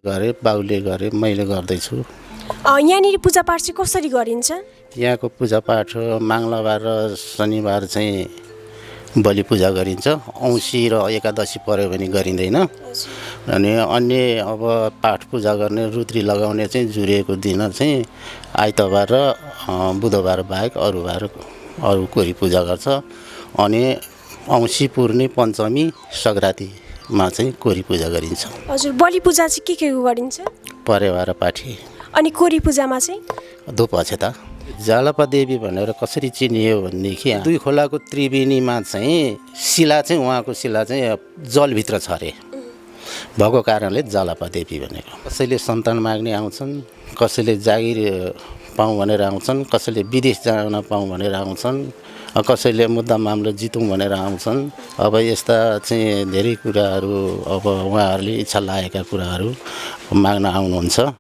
गरे, बाउले गरे, मैले गर्दैछु। यहाँनिर पूजापाठ चाहिँ कसरी गरिन्छ? यहाँको पूजापाठ मङ्गलबार र शनिबार चाहिँ बलि पूजा गरिन्छ। औँसी र एकादशी पऱ्यो भने गरिँदैन। अनि अन्य अब पाठ पूजा गर्ने रुद्री लगाउने चाहिँ जुरेको दिन चाहिँ आइतबार र बुधबार बाहेक अरू कोरी पूजा गर्छ। अनि औँसी पूर्णे पञ्चमी सङ्क्रान्तिमा चाहिँ कोरी पूजा गरिन्छ। हजुर, बलि पूजा चाहिँ के गरिन्छ? परेवा र पाठी। अनि कोरी पूजामा चाहिँ धुप अक्षता। जालपा देवी भनेर कसरी चिनियो भनेदेखि दुई खोलाको त्रिवेणीमा चाहिँ शिला चाहिँ उहाँको शिला चाहिँ जलभित्र छ अरे, भएको कारणले जालपा देवी भनेको। कसैले सन्तान माग्ने आउँछन्, कसैले जागिर पाउँ भनेर आउँछन्, कसैले विदेश जान पाउँ भनेर आउँछन्, कसैले मुद्दा मामला जितौँ भनेर आउँछन्। अब यस्ता चाहिँ धेरै कुराहरू अब उहाँहरूले इच्छा लागेका कुराहरू माग्न आउनुहुन्छ।